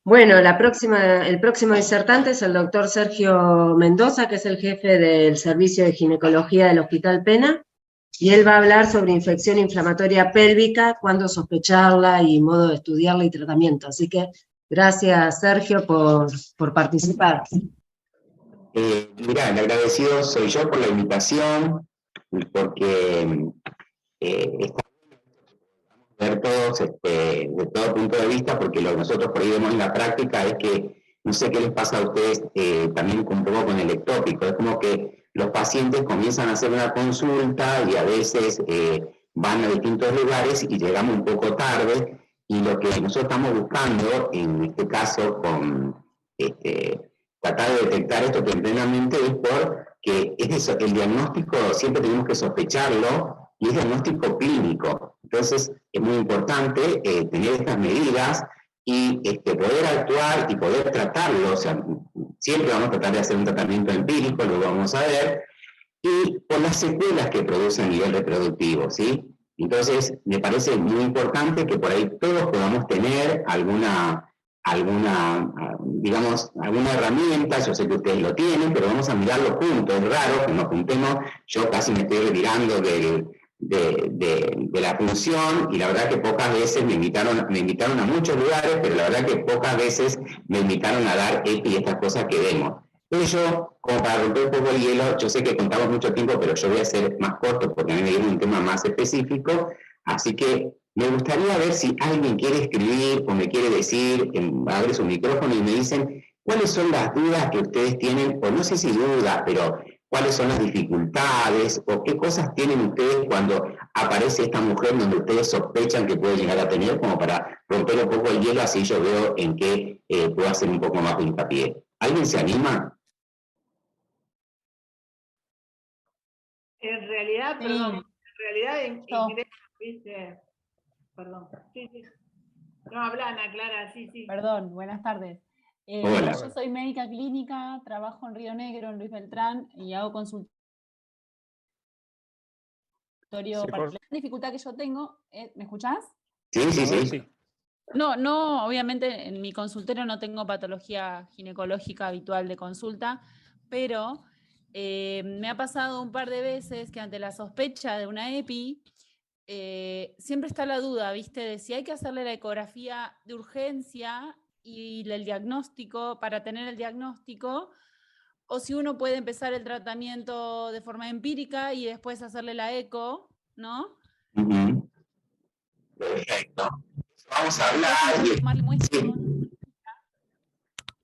Bueno, el próximo disertante es el doctor Sergio Mendoza, que es el jefe del Servicio de Ginecología del Hospital Pena, y él va a hablar sobre infección inflamatoria pélvica, cuándo sospecharla y modo de estudiarla y tratamiento. Así que gracias, Sergio, por participar. Mirá, el agradecido soy yo por la invitación, porque está ver todos de todo punto de vista, porque lo que nosotros por ahí vemos en la práctica es que, no sé qué les pasa a ustedes también un poco con el ectópico, es como que los pacientes comienzan a hacer una consulta y a veces van a distintos lugares y llegamos un poco tarde, y lo que nosotros estamos buscando, en este caso, con tratar de detectar esto tempranamente es porque es eso, el diagnóstico siempre tenemos que sospecharlo y es diagnóstico clínico. Entonces es muy importante tener estas medidas y poder actuar y poder tratarlo. O sea, siempre vamos a tratar de hacer un tratamiento empírico, lo vamos a ver, y por las secuelas que produce a nivel reproductivo, ¿sí? Entonces, me parece muy importante que por ahí todos podamos tener digamos, alguna herramienta. Yo sé que ustedes lo tienen, pero vamos a mirarlo juntos. Es raro que nos juntemos, yo casi me estoy retirando de la función, y la verdad que pocas veces me invitaron a muchos lugares, pero la verdad que pocas veces me invitaron a dar EPI y estas cosas que vemos. Entonces yo, como para romper un poco el hielo, yo sé que contamos mucho tiempo, pero yo voy a ser más corto porque a mí me viene un tema más específico, así que me gustaría ver si alguien quiere escribir o me quiere decir, abre su micrófono y me dicen cuáles son las dudas que ustedes tienen, o no sé si dudas, pero cuáles son las dificultades o qué cosas tienen ustedes cuando aparece esta mujer donde ustedes sospechan que puede llegar a tener, como para romper un poco el hielo, así yo veo en qué puedo hacer un poco más de hincapié. ¿Alguien se anima? En realidad, Sí, perdón, en realidad ingreso, ¿viste? Perdón. Sí, sí. No, habla Ana Clara, sí, sí. perdón, buenas tardes. Hola. Yo soy médica clínica, trabajo en Río Negro, en Luis Beltrán, y hago consultorio. La dificultad que yo tengo, ¿me escuchás? Sí, sí, sí. No, obviamente en mi consultorio no tengo patología ginecológica habitual de consulta, pero me ha pasado un par de veces que ante la sospecha de una EPI, siempre está la duda, ¿viste? De si hay que hacerle la ecografía de urgencia y el diagnóstico para tener el diagnóstico, o si uno puede empezar el tratamiento de forma empírica y después hacerle la eco, ¿no? Uh-huh. Perfecto. Vamos a hablar.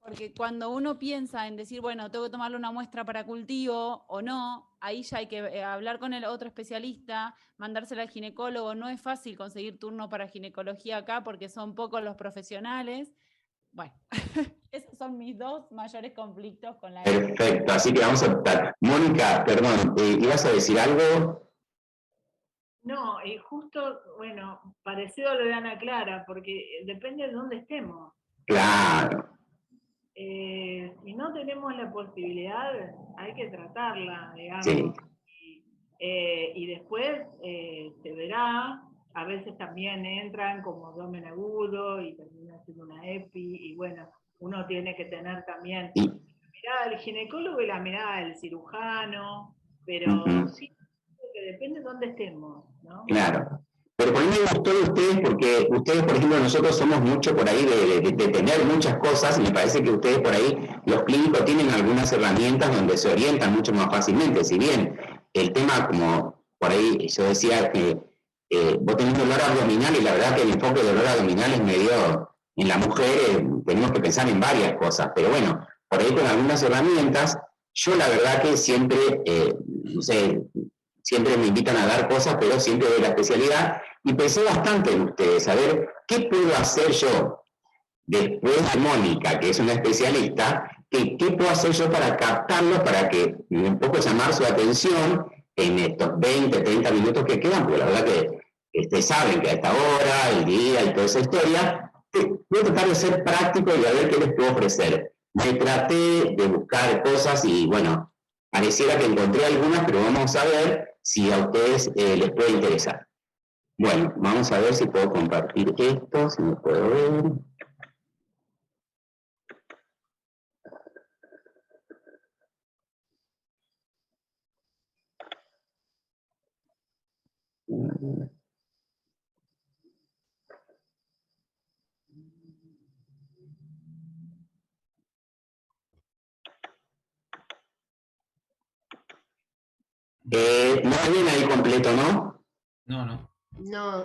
Porque cuando uno piensa en decir, bueno, tengo que tomarle una muestra para cultivo o no, ahí ya hay que hablar con el otro especialista, mandársela al ginecólogo. No es fácil conseguir turno para ginecología acá porque son pocos los profesionales. Bueno, esos son mis dos mayores conflictos con la... Perfecto, así que vamos a optar. Mónica, perdón, ¿ibas a decir algo? No, y justo, bueno, parecido a lo de Ana Clara, porque depende de dónde estemos. Claro. Si no tenemos la posibilidad, hay que tratarla, digamos. Sí. Y después se verá, a veces también entran como abdomen agudo y terminan haciendo una EPI, y bueno, uno tiene que tener también la mirada del ginecólogo y la mirada del cirujano, pero sí, que depende de dónde estemos, ¿no? Claro. Pero por mí me gustó de ustedes porque ustedes, por ejemplo, nosotros somos mucho por ahí de tener muchas cosas, y me parece que ustedes por ahí, los clínicos, tienen algunas herramientas donde se orientan mucho más fácilmente. Si bien el tema, como por ahí yo decía, que vos tenés dolor abdominal, y la verdad que el enfoque de dolor abdominal es medio, en la mujer tenemos que pensar en varias cosas, pero bueno, por ahí con algunas herramientas, yo la verdad que siempre, no sé, siempre me invitan a dar cosas, pero siempre de la especialidad, y pensé bastante en ustedes, a ver, ¿qué puedo hacer yo después de Mónica, que es una especialista? ¿Qué puedo hacer yo para captarlos, para que un poco llamar su atención en estos 20, 30 minutos que quedan? Porque la verdad que saben que a esta hora, el día y toda esa historia, voy a tratar de ser práctico y a ver qué les puedo ofrecer. Me traté de buscar cosas y bueno, pareciera que encontré algunas, pero vamos a ver si a ustedes les puede interesar. Bueno, vamos a ver si puedo compartir esto, si me puedo ver. No viene ahí completo, ¿no? No, no. No.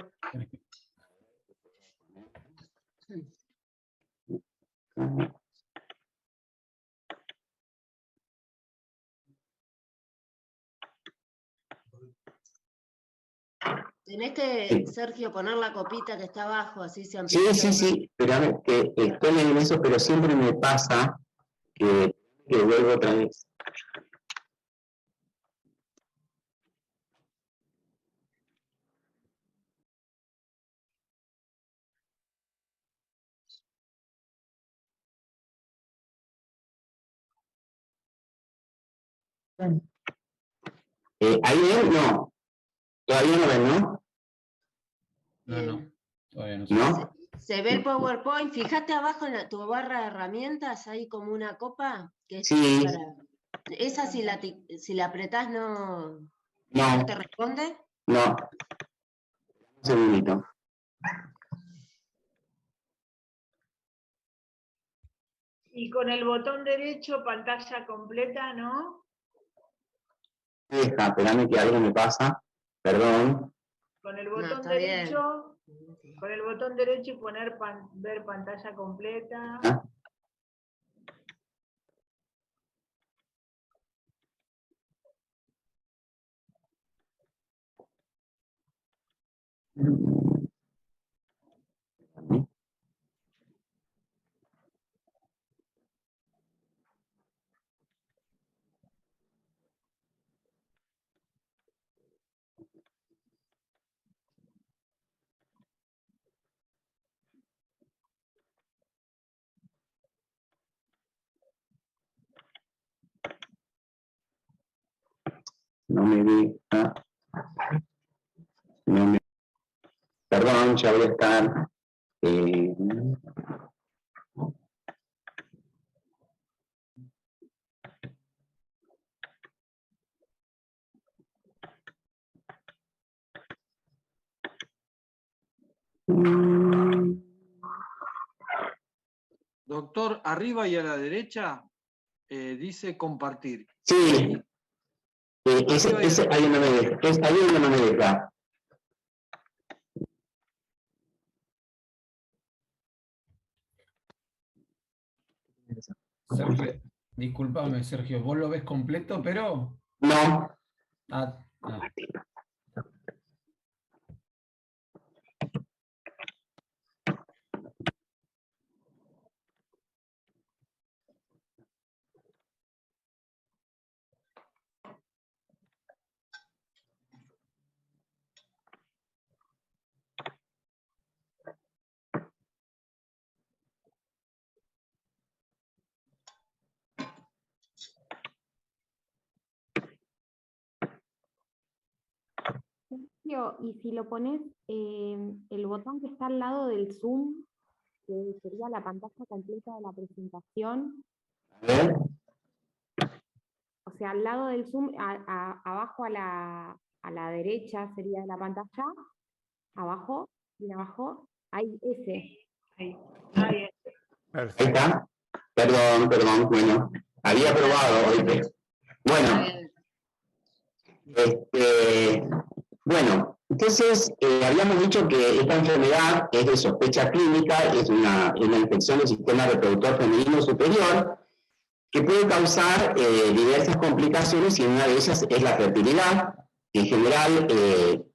Tenés que, Sergio, poner la copita que está abajo, así se amplifica. Sí, pero a ver, que estoy en eso, pero siempre me pasa que vuelvo otra vez. ¿Ahí ven? No. Todavía no ven, ¿no? No. Todavía no. ¿No? Se ve el PowerPoint. Fíjate abajo en tu barra de herramientas, hay como una copa que es Sí. para... Esa si la apretás no No. te responde. No. Un segundito. Y con el botón derecho, pantalla completa, ¿no? Espérame que algo me pasa. Perdón. Con el No, botón está bien. derecho, con el botón derecho y poner ver pantalla completa. ¿Ah? No me deja. No me... Perdón, ya voy a estar. Doctor, arriba y a la derecha dice compartir. Sí. Ese ahí no me deja. Ahí no me deja. Sergio, discúlpame, Sergio, vos lo ves completo, pero... No. Ah. Y si lo pones, el botón que está al lado del Zoom, que sería la pantalla completa de la presentación, A ver. o sea, al lado del Zoom, abajo a la derecha sería de la pantalla, abajo, bien abajo, hay ese. Ahí. Ahí está. Perdón, bueno. Había probado, ¿oíste? Bueno. Bueno, entonces habíamos dicho que esta enfermedad es de sospecha clínica, es una infección del sistema reproductor femenino superior que puede causar diversas complicaciones y una de ellas es la fertilidad. En general,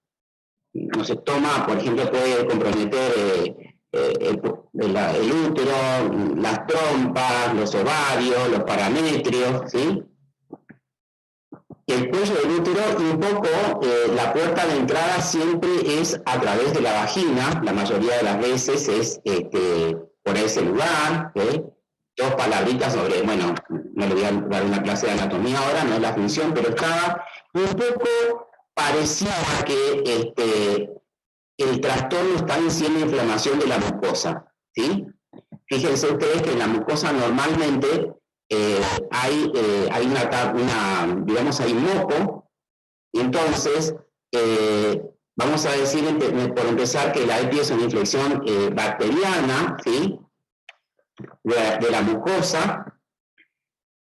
no se toma, por ejemplo, puede comprometer el útero, las trompas, los ovarios, los parametrios, ¿sí? El cuello del útero y un poco la puerta de entrada siempre es a través de la vagina, la mayoría de las veces es por ese lugar, ¿sí? Dos palabritas sobre, bueno, no le voy a dar una clase de anatomía ahora, no es la función, pero estaba un poco parecía que el trastorno está en sí en la inflamación de la mucosa, ¿sí? Fíjense ustedes que en la mucosa normalmente hay digamos, hay moco, y entonces Vamos a decir, por empezar, que la EPI es una infección bacteriana, ¿sí? de la mucosa,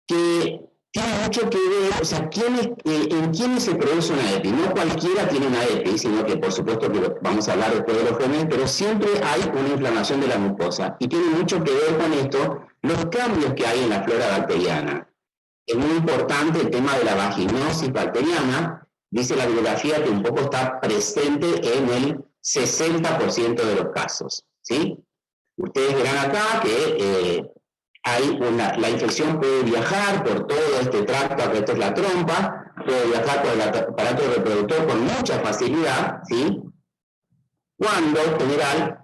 que tiene mucho que ver, o sea, en quiénes se produce una EPI. No cualquiera tiene una EPI, sino que por supuesto que vamos a hablar después de los genes, pero siempre hay una inflamación de la mucosa. Y tiene mucho que ver con esto los cambios que hay en la flora bacteriana. Es muy importante el tema de la vaginosis bacteriana. Dice la bibliografía que un poco está presente en el 60% de los casos, ¿sí? Ustedes verán acá que la infección puede viajar por todo este tracto, que esto es la trompa, puede viajar por el aparato reproductor con mucha facilidad, ¿sí? Cuando, en general,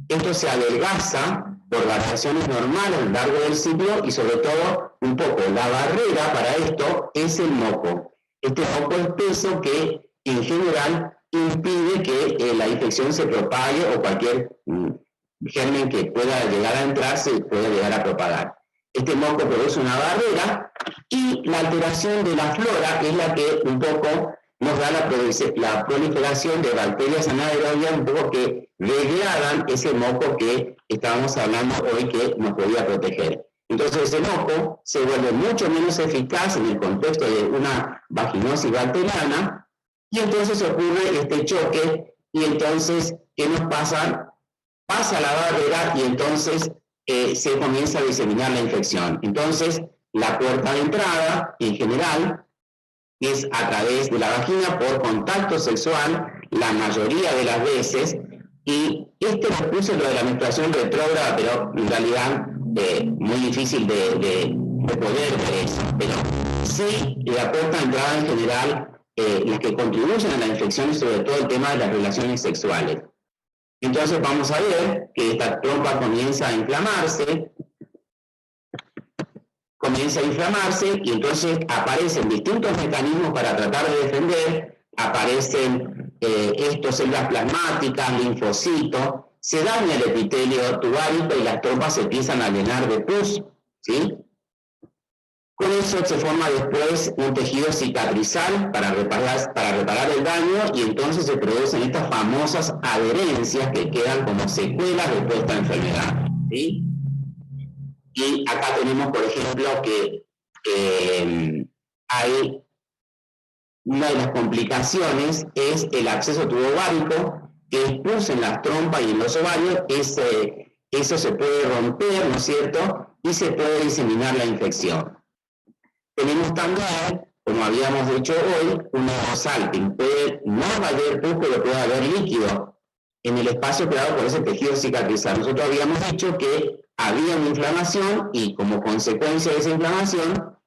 esto se adelgaza por variaciones normales a lo largo del ciclo y sobre todo, un poco, la barrera para esto es el moco. Este moco espeso que, en general, impide que la infección se propague o cualquier germen que pueda llegar a entrar se puede llegar a propagar. Este moco produce una barrera y la alteración de la flora es la que un poco nos da la proliferación de bacterias anaerobias, un poco que degradan ese moco que estábamos hablando hoy que nos podía proteger. Entonces ese moco se vuelve mucho menos eficaz en el contexto de una vaginosis bacteriana y entonces ocurre este choque y entonces, ¿qué nos pasa? Pasa la barrera y entonces se comienza a diseminar la infección. Entonces, la puerta de entrada, en general, es a través de la vagina por contacto sexual, la mayoría de las veces, y les puse lo de la menstruación retrógrada, pero en realidad muy difícil de poder ver eso. Pero sí, la puerta de entrada en general, las que contribuyen a la infección y sobre todo el tema de las relaciones sexuales. Entonces vamos a ver que esta trompa comienza a inflamarse y entonces aparecen distintos mecanismos para tratar de defender, aparecen estos células plasmáticas, linfocitos, se daña el epitelio tubárico y las trompas se empiezan a llenar de pus, ¿sí? Con eso se forma después un tejido cicatrizal para reparar el daño y entonces se producen estas famosas adherencias que quedan como secuelas de esta enfermedad, ¿sí? Y acá tenemos, por ejemplo, que hay una de las complicaciones es el absceso tubovárico que expulsa en las trompas y en los ovarios. Eso se puede romper, ¿no es cierto? Y se puede diseminar la infección. Tenemos también, como habíamos dicho hoy, un neurosalping. No va a haber pus, pero puede haber líquido en el espacio creado por ese tejido cicatrizal. Nosotros habíamos dicho que había una inflamación y como consecuencia de esa inflamación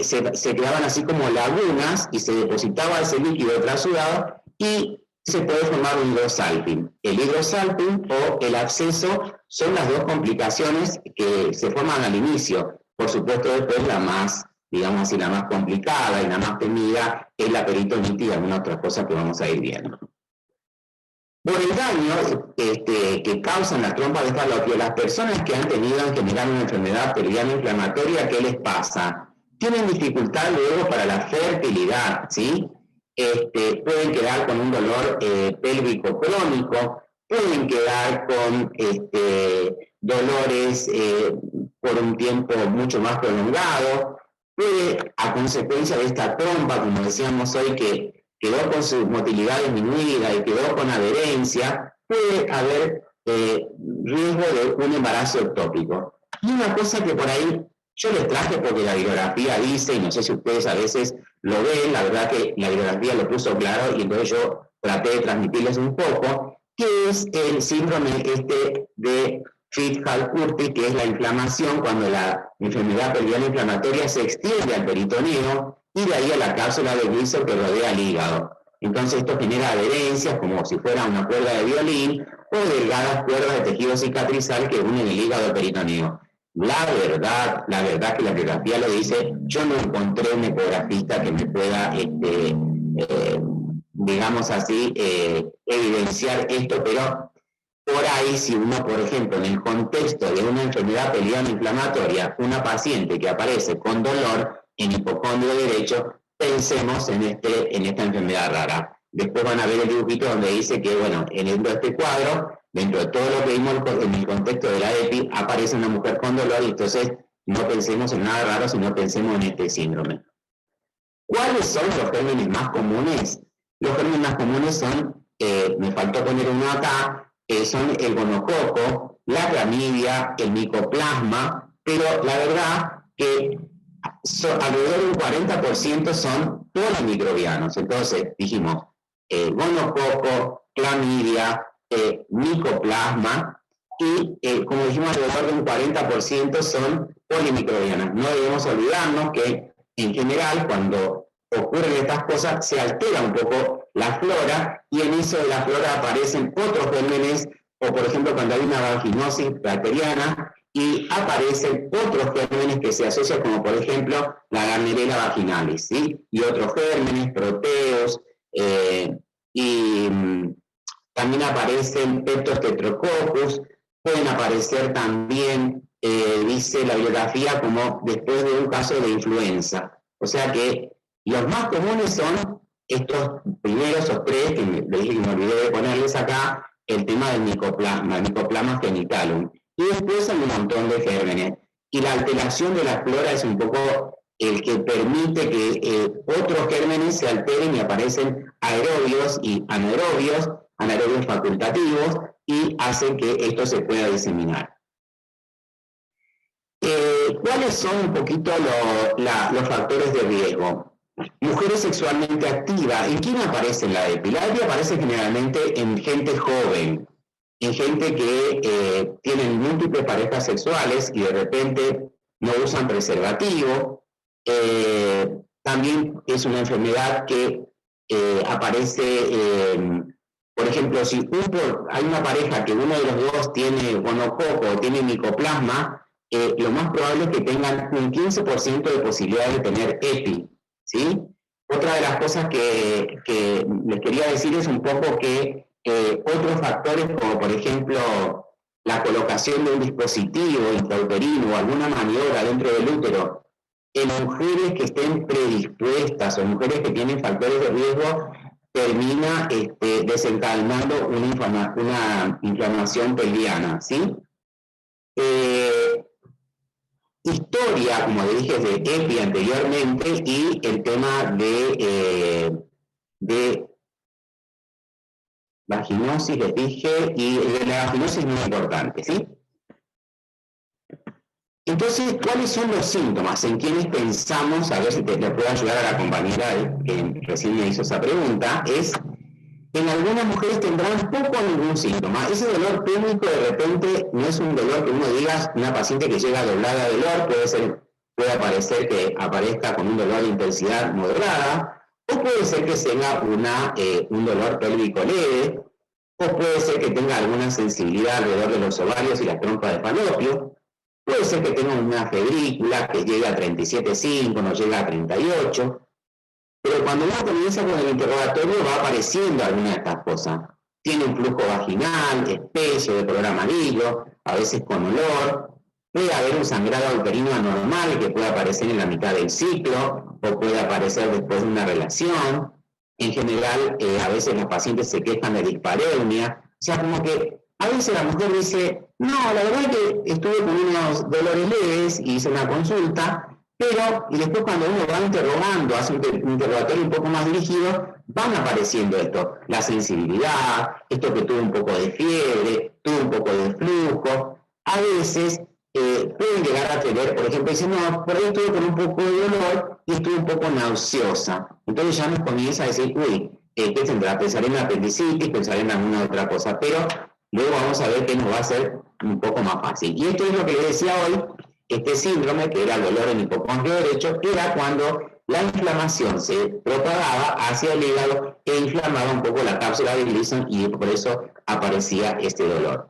se creaban así como lagunas y se depositaba ese líquido trasudado y se puede formar un hidrosalping. El hidrosalping o el absceso son las dos complicaciones que se forman al inicio. Por supuesto, después la más, digamos así, la más complicada y la más temida es la peritonitis y alguna otra cosa que vamos a ir viendo. Por el daño que causan las trompas de falopio, las personas que han tenido en general una enfermedad pelviana inflamatoria, ¿qué les pasa? Tienen dificultad luego para la fertilidad, ¿sí? Pueden quedar con un dolor pélvico crónico, pueden quedar con dolores por un tiempo mucho más prolongado, puede, a consecuencia de esta trompa, como decíamos hoy, que quedó con su motilidad disminuida y quedó con adherencia, puede haber riesgo de un embarazo ectópico. Y una cosa que por ahí yo les traje porque la bibliografía dice, y no sé si ustedes a veces lo ven, la verdad que la bibliografía lo puso claro y entonces yo traté de transmitirles un poco, que es el síndrome de Fitz-Hugh-Curtis, que es la inflamación cuando la enfermedad pelviana inflamatoria se extiende al peritoneo y de ahí a la cápsula de Wilson que rodea el hígado. Entonces esto genera adherencias como si fuera una cuerda de violín o delgadas cuerdas de tejido cicatrizal que unen el hígado al peritoneo. La verdad que la bibliografía lo dice, yo no encontré un ecografista que me pueda, digamos así, evidenciar esto, pero por ahí si uno, por ejemplo, en el contexto de una enfermedad pelviana inflamatoria, una paciente que aparece con dolor en hipocondrio derecho, pensemos en esta enfermedad rara. después van a ver el dibujito donde dice que, bueno, dentro de este cuadro, dentro de todo lo que vimos en el contexto de la EPI, aparece una mujer con dolor, y entonces no pensemos en nada raro, sino pensemos en este síndrome. ¿Cuáles son los gérmenes más comunes? Los gérmenes más comunes son, me faltó poner uno acá, son el gonococo, la clamidia, el micoplasma, pero la verdad que alrededor del 40% son polimicrobianos. Entonces dijimos gonococo, clamidia, micoplasma, y como dijimos, alrededor de un 40% son polimicrobianas. No debemos olvidarnos que en general cuando ocurren estas cosas se altera un poco la flora, y en eso de la flora aparecen otros gérmenes, o por ejemplo cuando hay una vaginosis bacteriana y aparecen otros gérmenes que se asocian, como por ejemplo la Gardnerella vaginalis, ¿sí? Y otros gérmenes, proteos, y también aparecen Peptostetrococcus, pueden aparecer también, dice la bibliografía, como después de un caso de influenza. O sea que los más comunes son estos primeros o tres, que me olvidé de ponerles acá, el tema del micoplasma, el micoplasma genitalum. Y después hay un montón de gérmenes. Y la alteración de la flora es un poco el que permite que otros gérmenes se alteren y aparecen aerobios y anaerobios facultativos, y hacen que esto se pueda diseminar. ¿Cuáles son un poquito los factores de riesgo? Mujeres sexualmente activas. ¿En quién aparece la EPI? La EPI aparece generalmente en gente joven, en gente que tienen múltiples parejas sexuales y de repente no usan preservativo. También es una enfermedad que aparece, por ejemplo, si hay una pareja que uno de los dos tiene gonococo o tiene micoplasma, lo más probable es que tengan un 15% de posibilidad de tener EPI, ¿sí? Otra de las cosas que les quería decir es un poco que otros factores, como por ejemplo la colocación de un dispositivo intrauterino o alguna maniobra dentro del útero, en mujeres que estén predispuestas o mujeres que tienen factores de riesgo, termina desencadenando una inflamación pelviana, ¿sí? Historia, como le dije, de EPI anteriormente, y el tema de vaginosis, les dije, y la vaginosis es muy importante, ¿sí? Entonces, ¿cuáles son los síntomas? ¿En quiénes pensamos? A ver si le puedo ayudar a la compañera que recién me hizo esa pregunta. En algunas mujeres tendrán poco o ningún síntoma. Ese dolor pélvico de repente no es un dolor que uno diga, una paciente que llega doblada de dolor, puede aparecer que aparezca con un dolor de intensidad moderada, o puede ser que tenga un dolor pélvico leve, o puede ser que tenga alguna sensibilidad alrededor de los ovarios y la trompa de falopio, puede ser que tenga una febrícula que llega a 37,5, no llega a 38, pero cuando uno comienza con el interrogatorio va apareciendo alguna de estas cosas. Tiene un flujo vaginal, espeso, de color amarillo, a veces con olor. Puede haber un sangrado uterino anormal que puede aparecer en la mitad del ciclo, o puede aparecer después de una relación. En general, a veces los pacientes se quejan de dispareunia. O sea, como que a veces la mujer dice, no, la verdad es que estuve con unos dolores leves y hice una consulta, pero, y después cuando uno va interrogando, hace un interrogatorio un poco más dirigido, van apareciendo esto, la sensibilidad, esto que tuvo un poco de fiebre, tuvo un poco de flujo. A veces pueden llegar a tener, por ejemplo, dicen, no, por ahí estuve con un poco de dolor y estuve un poco nauseosa. Entonces ya nos comienza a decir, uy, ¿qué tendrá? Pensar en apendicitis, pensar en alguna otra cosa, pero luego vamos a ver que nos va a ser un poco más fácil. Y esto es lo que les decía hoy. Este síndrome, que era el dolor en el hipocondrio derecho, era cuando la inflamación se propagaba hacia el hígado e inflamaba un poco la cápsula de Gleason, y por eso aparecía este dolor.